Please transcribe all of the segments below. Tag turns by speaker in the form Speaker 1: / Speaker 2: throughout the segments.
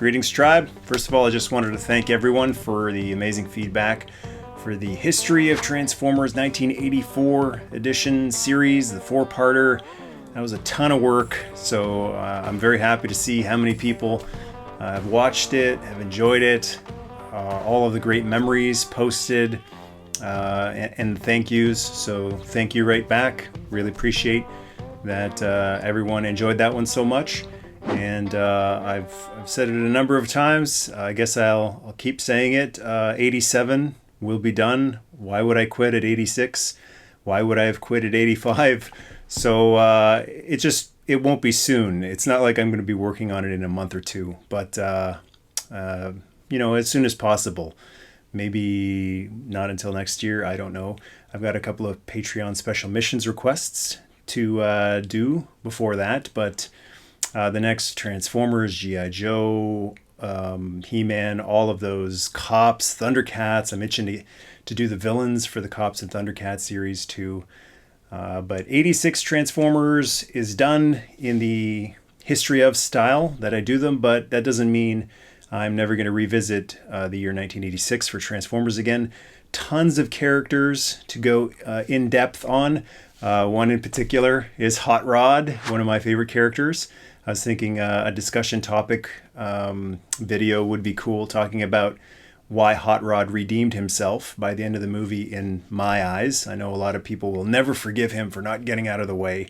Speaker 1: Greetings, tribe. First of all, I just wanted to thank everyone for the amazing feedback for the History of Transformers 1984 edition series, the four-parter. That was a ton of work, so I'm very happy to see how many people have watched it, have enjoyed it, all of the great memories posted, and thank yous. So thank you right back. Really appreciate that everyone enjoyed that one so much. And I've said it a number of times. I guess I'll keep saying it. 87 will be done. Why would I quit at 86? Why would I have quit at 85? So it won't be soon. It's not like I'm going to be working on it in a month or two, but as soon as possible. Maybe not until next year. I don't know. I've got a couple of Patreon special missions requests to do before that, but the next Transformers, G.I. Joe, He-Man, all of those, Cops, Thundercats. I'm itching to do the villains for the Cops and Thundercats series too. But 86 Transformers is done in the history of style that I do them, but that doesn't mean I'm never going to revisit the year 1986 for Transformers again. Tons of characters to go in depth on. One in particular is Hot Rod, one of my favorite characters. I was thinking a discussion topic video would be cool, talking about why Hot Rod redeemed himself by the end of the movie in my eyes. I know a lot of people will never forgive him for not getting out of the way,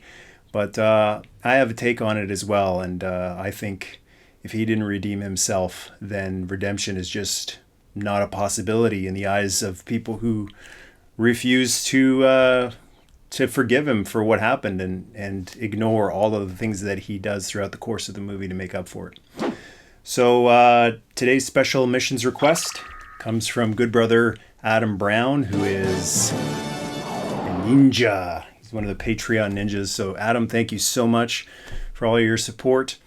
Speaker 1: but I have a take on it as well, and I think if he didn't redeem himself, then redemption is just not a possibility in the eyes of people who refuse to forgive him for what happened and ignore all of the things that he does throughout the course of the movie to make up for it. So today's special missions request comes from good brother Adam Brown, who is a ninja. He's one of the Patreon ninjas. So Adam, thank you so much for all your support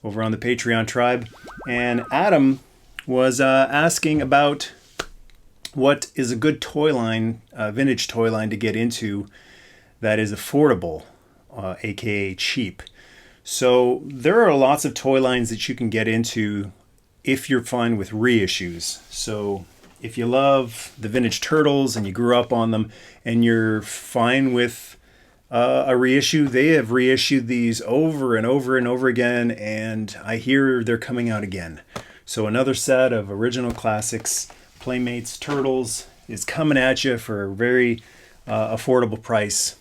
Speaker 1: over on the Patreon tribe. And Adam was asking about what is a good toy line, vintage toy line to get into that is affordable, aka cheap. So there are lots of toy lines that you can get into if you're fine with reissues. So if you love the vintage Turtles and you grew up on them and you're fine with a reissue, they have reissued these over and over and over again, and I hear they're coming out again. So another set of original classics, Playmates Turtles, is coming at you for a very affordable price.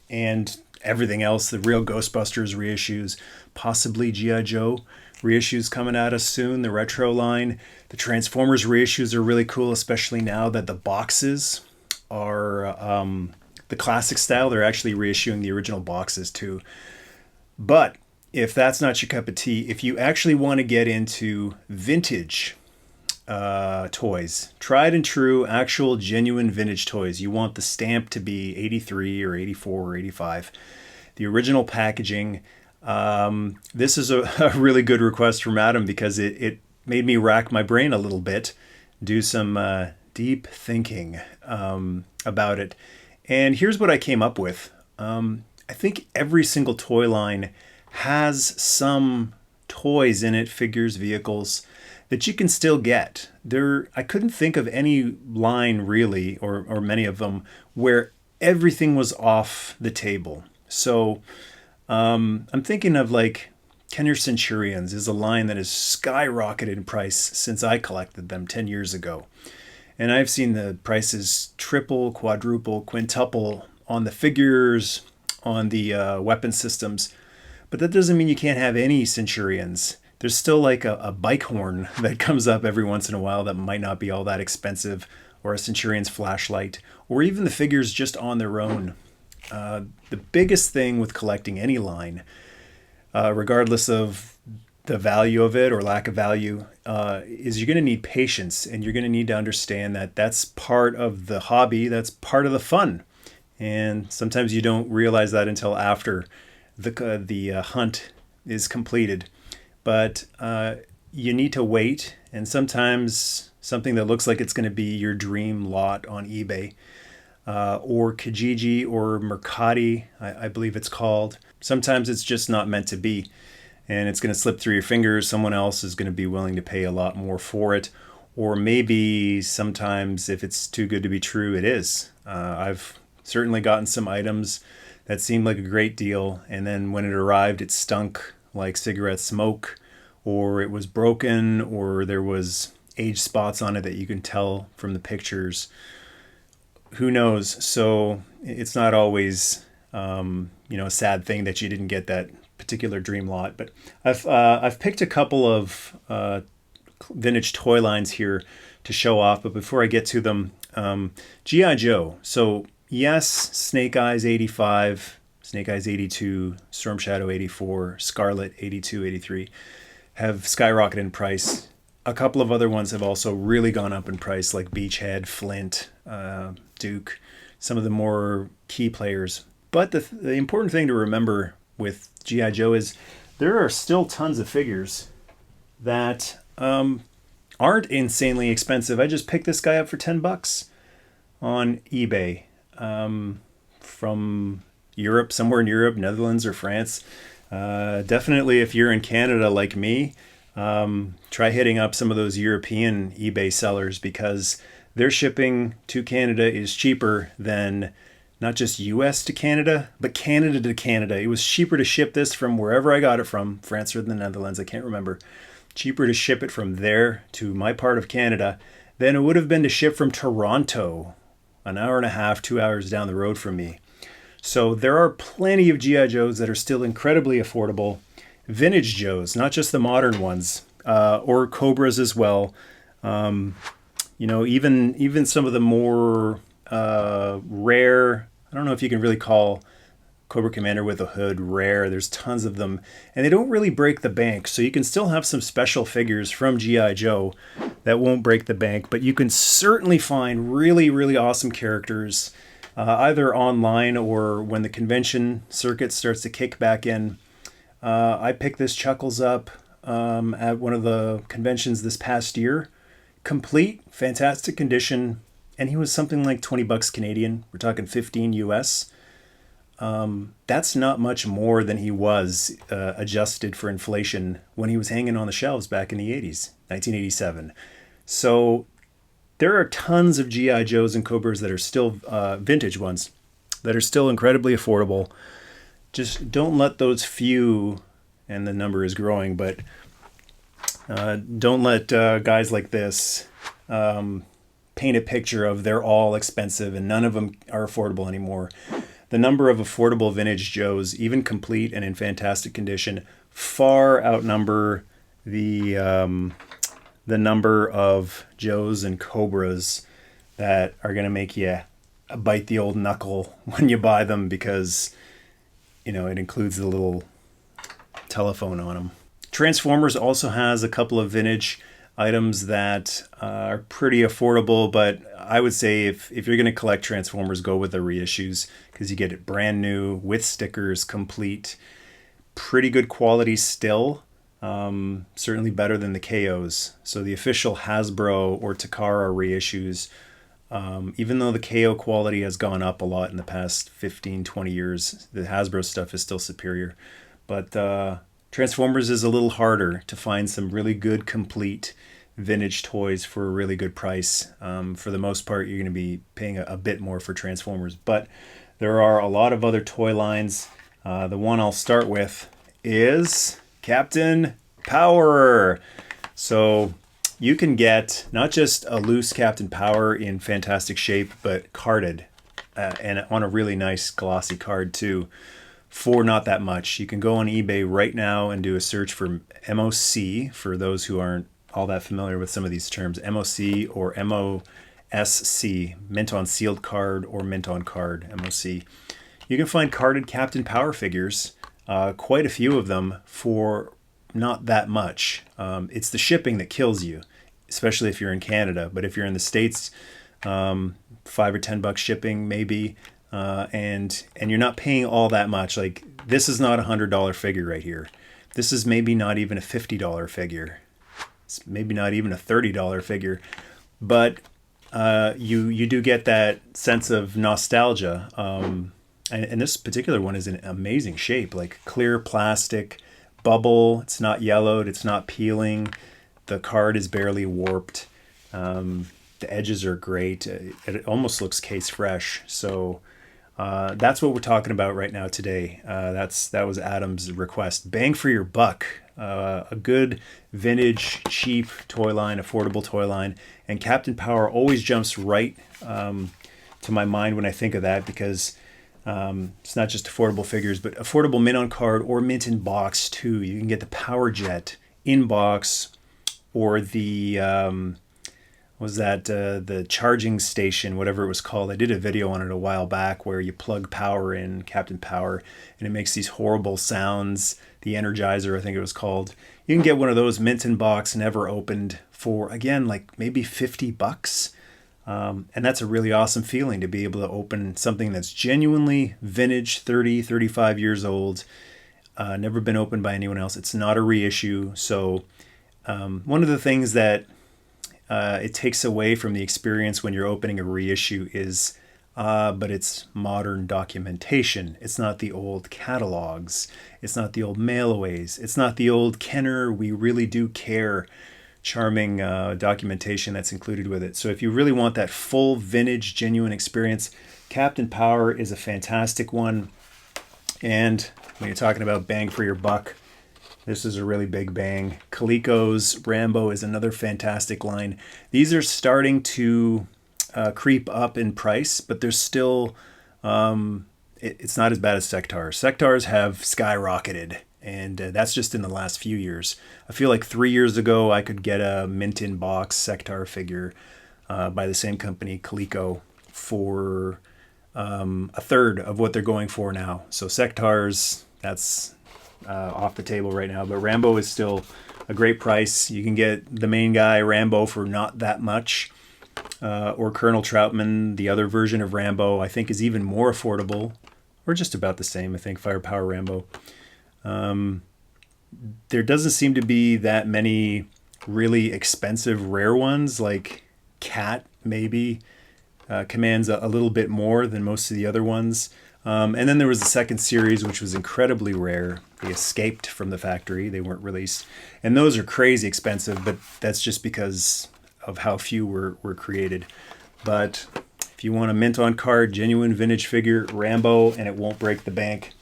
Speaker 1: And everything else, the real Ghostbusters reissues, possibly G.I. Joe reissues coming at us soon, the retro line. The Transformers reissues are really cool, especially now that the boxes are the classic style. They're actually reissuing the original boxes too. But if that's not your cup of tea, if you actually want to get into vintage toys, tried and true, actual genuine vintage toys, you want the stamp to be 83 or 84 or 85, the original packaging. This is a really good request from Adam, because it made me rack my brain a little bit, do some deep thinking about it. And here's what I came up with. I think every single toy line has some toys in it, figures, vehicles, that you can still get. I couldn't think of any line really, or many of them, where everything was off the table. So I'm thinking of like Kenner Centurions is a line that has skyrocketed in price since I collected them 10 years ago. And I've seen the prices triple, quadruple, quintuple on the figures, on the weapon systems. But that doesn't mean you can't have any Centurions. There's still like a bike horn that comes up every once in a while that might not be all that expensive, or a Centurion's flashlight, or even the figures just on their own. The biggest thing with collecting any line, regardless of the value of it or lack of value, is you're going to need patience, and you're going to need to understand that that's part of the hobby, that's part of the fun. And sometimes you don't realize that until after the hunt is completed. But you need to wait, and sometimes something that looks like it's going to be your dream lot on eBay, or Kijiji or Mercati, I believe it's called. Sometimes it's just not meant to be. and it's going to slip through your fingers. Someone else is going to be willing to pay a lot more for it. Or maybe sometimes if it's too good to be true, it is. I've certainly gotten some items that seemed like a great deal, and then when it arrived, it stunk like cigarette smoke, or it was broken, or there was age spots on it that you can tell from the pictures. Who knows? So it's not always, a sad thing that you didn't get that particular dream lot. But I've picked a couple of vintage toy lines here to show off. But before I get to them, G.I. Joe. So yes, Snake Eyes 85, Snake Eyes 82, Storm Shadow 84, Scarlet 82, 83 have skyrocketed in price. A couple of other ones have also really gone up in price, like Beachhead, Flint, Duke, some of the more key players. But the important thing to remember with G.I. Joe is there are still tons of figures that aren't insanely expensive. I just picked this guy up for $10 on eBay from Europe, somewhere in Europe, Netherlands or France. Definitely if you're in Canada like me, try hitting up some of those European eBay sellers, because their shipping to Canada is cheaper than not just US to Canada, but Canada to Canada. It was cheaper to ship this from wherever I got it from, France or the Netherlands, I can't remember. Cheaper to ship it from there to my part of Canada than it would have been to ship from Toronto, an hour and a half, 2 hours down the road from me. So there are plenty of G.I. Joes that are still incredibly affordable. Vintage Joes, not just the modern ones, or Cobras as well. Even some of the more rare, I don't know if you can really call Cobra Commander with a hood rare. There's tons of them, and they don't really break the bank. So you can still have some special figures from G.I. Joe that won't break the bank, but you can certainly find really, really awesome characters, either online or when the convention circuit starts to kick back in. I picked this Chuckles up at one of the conventions this past year. Complete, fantastic condition, and he was something like $20 Canadian. We're talking 15 US. That's not much more than he was adjusted for inflation when he was hanging on the shelves back in the 80s, 1987. So there are tons of G.I. Joes and Cobras that are still vintage ones that are still incredibly affordable. Just don't let those few, and the number is growing, but don't let guys like this paint a picture of they're all expensive and none of them are affordable anymore. The number of affordable vintage Joes, even complete and in fantastic condition, far outnumber the number of Joes and Cobras that are going to make you bite the old knuckle when you buy them, because it includes the little telephone on them. Transformers also has a couple of vintage items that are pretty affordable, but I would say if you're going to collect Transformers, go with the reissues, because you get it brand new with stickers, complete, pretty good quality still, certainly better than the KOs. So the official Hasbro or Takara reissues, even though the KO quality has gone up a lot in the past 15, 20 years, the Hasbro stuff is still superior. But Transformers is a little harder to find some really good, complete vintage toys for a really good price. For the most part, you're going to be paying a bit more for Transformers. But there are a lot of other toy lines. The one I'll start with is Captain Power. So you can get not just a loose Captain Power in fantastic shape, but carded, and on a really nice glossy card too, for not that much. You can go on eBay right now and do a search for MOC, for those who aren't all that familiar with some of these terms, MOC or MOSC, mint on sealed card or mint on card, MOC. You can find carded Captain Power figures, quite a few of them, for not that much. It's the shipping that kills you, especially if you're in Canada. But if you're in the States, $5 or $10 shipping maybe, and you're not paying all that much. Like, this is not a $100 figure right here. This is maybe not even a $50 figure. It's maybe not even a $30 figure, but you do get that sense of nostalgia. And this particular one is in amazing shape, like clear plastic, bubble. It's not yellowed. It's not peeling. The card is barely warped. The edges are great. It almost looks case fresh. So that's what we're talking about right now today. That was Adam's request. Bang for your buck. A good vintage, cheap toy line, affordable toy line. And Captain Power always jumps right to my mind when I think of that, because it's not just affordable figures, but affordable mint on card or mint in box too. You can get the Power Jet in box, or the the charging station, whatever it was called. I did a video on it a while back where you plug power in, Captain Power, and it makes these horrible sounds. The Energizer, I think it was called. You can get one of those mint in box, never opened, for, again, like maybe $50. And that's a really awesome feeling, to be able to open something that's genuinely vintage, 30, 35 years old, never been opened by anyone else. It's not a reissue. So one of the things that it takes away from the experience when you're opening a reissue is, but it's modern documentation. It's not the old catalogs. It's not the old mailaways. It's not the old Kenner, we really do care, charming documentation that's included with it. So if you really want that full vintage, genuine experience, Captain Power is a fantastic one. And when you're talking about bang for your buck, this is a really big bang. Calico's Rambo is another fantastic line. These are starting to creep up in price, but there's still, it's not as bad as Sectars. Sectars have skyrocketed, and that's just in the last few years. I feel like 3 years ago, I could get a mint in box Sectar figure by the same company, Calico, for a third of what they're going for now. So Sectars, that's off the table right now, but Rambo is still a great price. You can get the main guy, Rambo, for not that much. Or Colonel Troutman, the other version of Rambo, I think is even more affordable, or just about the same. I think Firepower Rambo. There doesn't seem to be that many really expensive rare ones, like Cat maybe commands a little bit more than most of the other ones. And then there was the second series, which was incredibly rare. They escaped from the factory. They weren't released. And those are crazy expensive, but that's just because of how few were created. But if you want a mint on card, genuine vintage figure, Rambo, and it won't break the bank.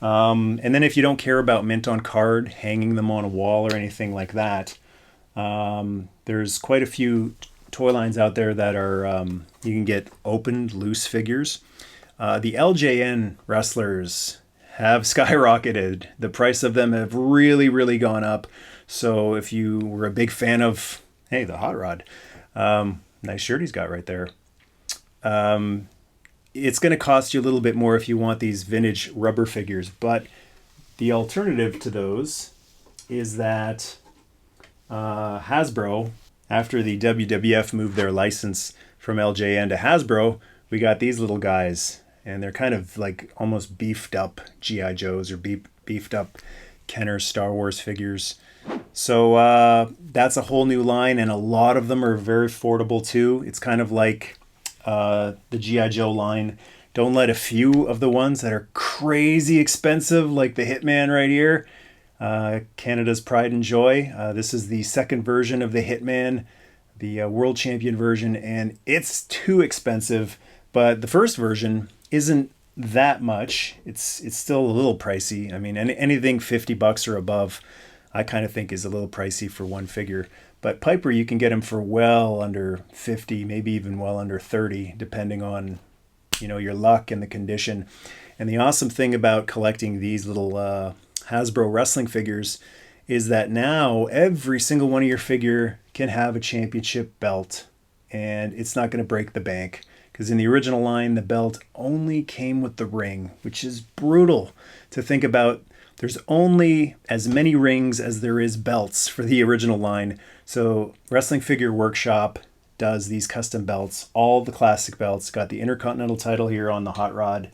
Speaker 1: And then if you don't care about mint on card, hanging them on a wall or anything like that, there's quite a few toy lines out there that are, you can get opened loose figures. The LJN wrestlers have skyrocketed. The price of them have really, really gone up. So if you were a big fan of, hey, the Hot Rod, nice shirt he's got right there. It's going to cost you a little bit more if you want these vintage rubber figures. But the alternative to those is that Hasbro, after the WWF moved their license from LJN to Hasbro, we got these little guys. And they're kind of like almost beefed up G.I. Joes or beefed up Kenner Star Wars figures. So that's a whole new line, and a lot of them are very affordable too. It's kind of like the G.I. Joe line. Don't let a few of the ones that are crazy expensive, like the Hitman right here, Canada's Pride and Joy. This is the second version of the Hitman, the world champion version, and it's too expensive. But the first version isn't that much. It's still a little pricey. I mean, anything $50 or above, I kind of think is a little pricey for one figure. But Piper, you can get him for well under 50, maybe even well under 30, depending on, your luck and the condition. And the awesome thing about collecting these little Hasbro wrestling figures is that now every single one of your figure can have a championship belt, and it's not going to break the bank. Because in the original line, the belt only came with the ring, which is brutal to think about. There's only as many rings as there is belts for the original line. So Wrestling Figure Workshop does these custom belts, all the classic belts. Got the Intercontinental title here on the Hot Rod.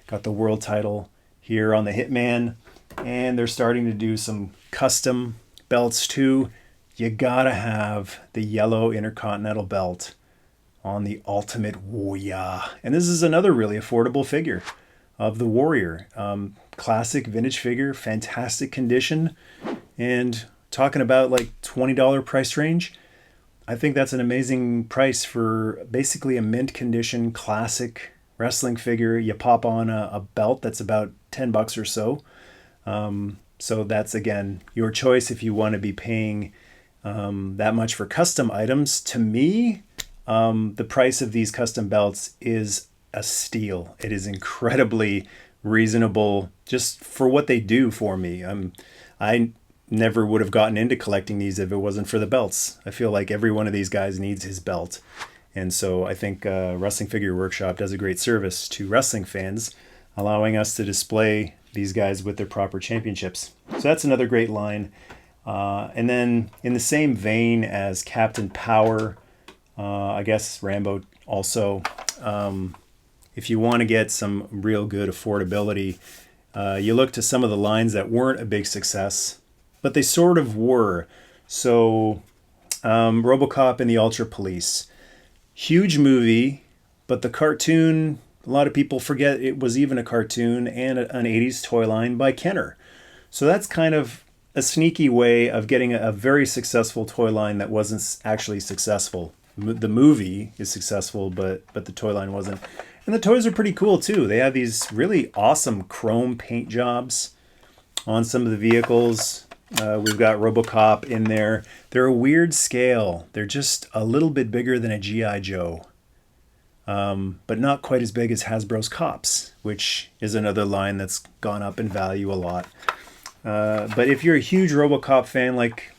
Speaker 1: Got the World title here on the Hitman. And they're starting to do some custom belts too. You gotta have the yellow Intercontinental belt on the Ultimate Warrior. And this is another really affordable figure. of the Warrior. Classic vintage figure, fantastic condition, and talking about like $20 price range. I think that's an amazing price for basically a mint condition classic wrestling figure. You pop on a belt that's about $10 or so. So that's, again, your choice if you want to be paying that much for custom items. To me, the price of these custom belts is a steal. It is incredibly reasonable just for what they do for me. I never would have gotten into collecting these if it wasn't for the belts. I feel like every one of these guys needs his belt. And so I think Wrestling Figure Workshop does a great service to wrestling fans, allowing us to display these guys with their proper championships. So that's another great line. And then in the same vein as Captain Power, I guess Rambo also, if you want to get some real good affordability, you look to some of the lines that weren't a big success, but they sort of were. So Robocop and the Ultra Police. Huge movie, but the cartoon, a lot of people forget it was even a cartoon and an 80s toy line by Kenner. So that's kind of a sneaky way of getting a very successful toy line that wasn't actually successful. The movie is successful, but the toy line wasn't. And the toys are pretty cool too. They have these really awesome chrome paint jobs on some of the vehicles. We've got Robocop in there. They're a weird scale. They're just a little bit bigger than a G.I. Joe, but not quite as big as Hasbro's Cops, which is another line that's gone up in value a lot. But if you're a huge Robocop fan like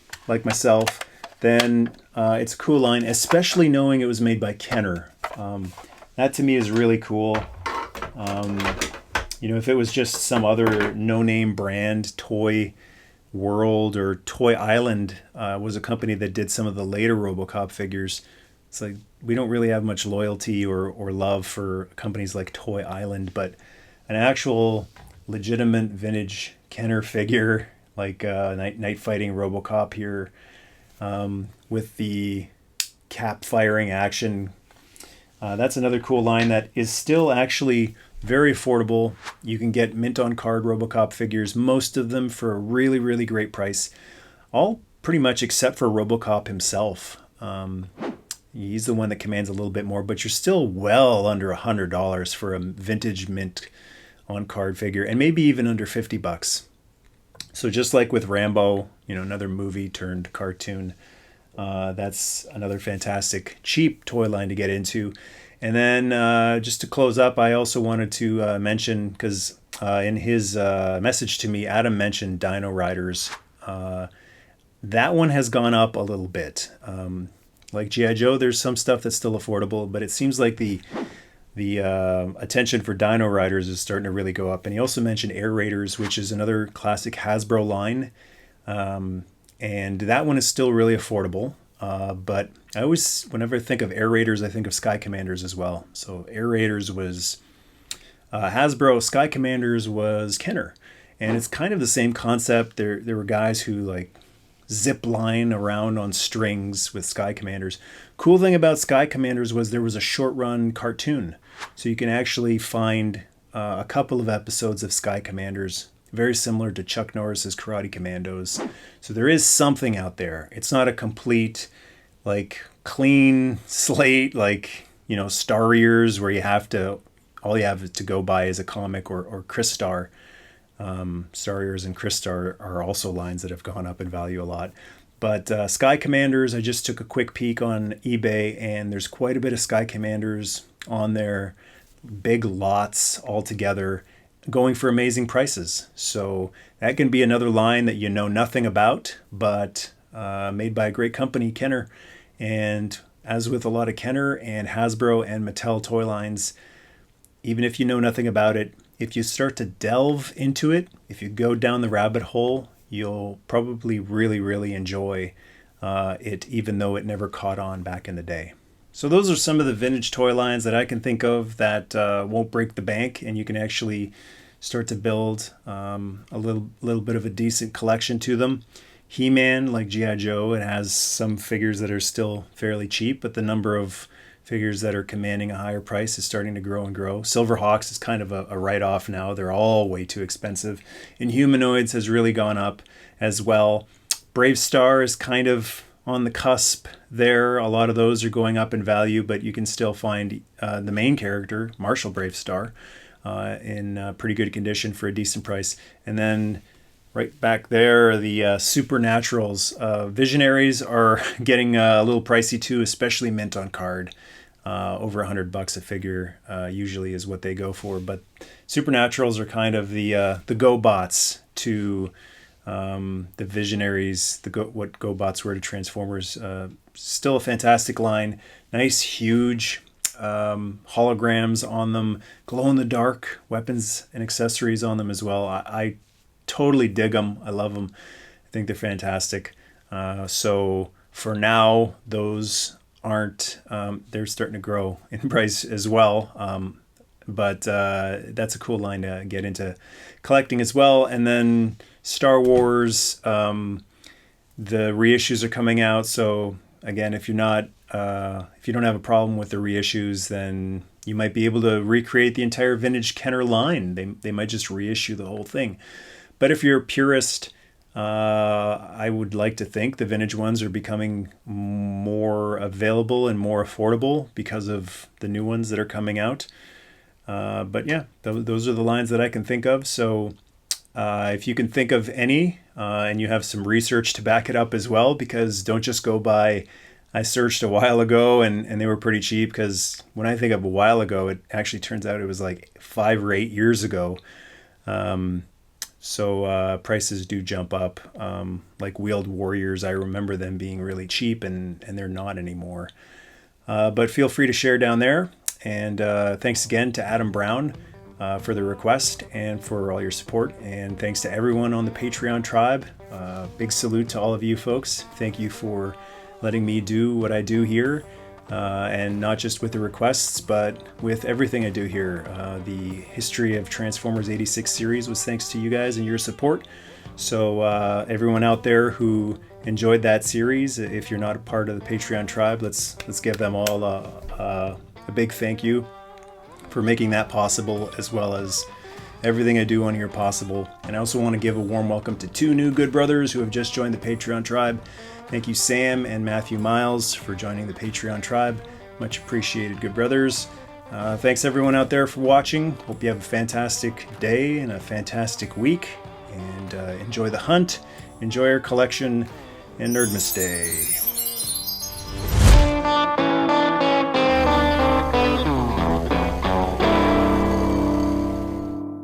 Speaker 1: myself, then it's a cool line, especially knowing it was made by Kenner. That to me is really cool. If it was just some other no-name brand, Toy World or Toy Island was a company that did some of the later Robocop figures. It's like we don't really have much loyalty or love for companies like Toy Island, but an actual legitimate vintage Kenner figure like Night Fighting Robocop here with the cap firing action. That's another cool line that is still actually very affordable. You can get mint on card Robocop figures, most of them for a really, really great price. All pretty much except for Robocop himself. He's the one that commands a little bit more, but you're still well under $100 for a vintage mint on card figure, and maybe even under $50. So just like with Rambo, another movie turned cartoon, that's another fantastic cheap toy line to get into. And then just to close up, I also wanted to mention, because in his message to me, Adam mentioned Dino Riders. That one has gone up a little bit. Like G.I. Joe, there's some stuff that's still affordable, but it seems like the attention for Dino Riders is starting to really go up. And he also mentioned Air Raiders, which is another classic Hasbro line. And that one is still really affordable. But I always, whenever I think of Air Raiders, I think of Sky Commanders as well. So Air Raiders was Hasbro, Sky Commanders was Kenner. And it's kind of the same concept. There were guys who like zip line around on strings with Sky Commanders. Cool thing about Sky Commanders was there was a short run cartoon. So you can actually find a couple of episodes of Sky Commanders, very similar to Chuck Norris's Karate Commandos. So there is something out there. It's not a complete, like, clean slate, like, Star Ears, where all you have to go by is a comic or Crystar. Star Ears and Crystar are also lines that have gone up in value a lot. But Sky Commanders, I just took a quick peek on eBay, and there's quite a bit of Sky Commanders on there, big lots altogether, going for amazing prices. So that can be another line that you know nothing about, but made by a great company, Kenner. And as with a lot of Kenner and Hasbro and Mattel toy lines, even if you know nothing about it, if you start to delve into it, if you go down the rabbit hole, you'll probably really, really enjoy it, even though it never caught on back in the day. So those are some of the vintage toy lines that I can think of that won't break the bank, and you can actually start to build a little bit of a decent collection to them. He-Man, like G.I. Joe, it has some figures that are still fairly cheap, but the number of figures that are commanding a higher price is starting to grow and grow. Silverhawks is kind of a write-off now. They're all way too expensive. Inhumanoids has really gone up as well. Brave Star is kind of on the cusp there. A lot of those are going up in value, but you can still find the main character, Marshall Brave Star, in pretty good condition for a decent price. And then right back there, the Supernaturals. Visionaries are getting a little pricey too, especially mint on card. Over $100 a figure usually is what they go for. But Supernaturals are kind of the go-bots to the Visionaries, what go-bots were to Transformers. Still a fantastic line. Nice, huge holograms on them. Glow-in-the-dark weapons and accessories on them as well. I totally dig them. I love them. I think they're fantastic. So for now, those aren't, they're starting to grow in price as well. But that's a cool line to get into collecting as well. And then Star Wars, the reissues are coming out. So again, if you're not, if you don't have a problem with the reissues, then you might be able to recreate the entire vintage Kenner line. They might just reissue the whole thing. But if you're a purist, I would like to think the vintage ones are becoming more available and more affordable because of the new ones that are coming out. But yeah, those are the lines that I can think of. So if you can think of any and you have some research to back it up as well, because don't just go by, I searched a while ago and they were pretty cheap, because when I think of a while ago, it actually turns out it was like 5 or 8 years ago. So prices do jump up. Like Wheeled Warriors, I remember them being really cheap, and they're not anymore. But feel free to share down there. And thanks again to Adam Brown for the request and for all your support. And thanks to everyone on the Patreon tribe. Big salute to all of you folks. Thank you for letting me do what I do here. And not just with the requests, but with everything I do here. The history of Transformers 86 series was thanks to you guys and your support. So everyone out there who enjoyed that series, if you're not a part of the Patreon tribe, let's give them all a big thank you for making that possible, as well as everything I do on here possible. And I also want to give a warm welcome to 2 new good brothers who have just joined the Patreon tribe. Thank you, Sam and Matthew Miles, for joining the Patreon tribe. Much appreciated, good brothers. Thanks everyone out there for watching. Hope you have a fantastic day and a fantastic week. And enjoy the hunt, enjoy our collection, and Nerdmas Day.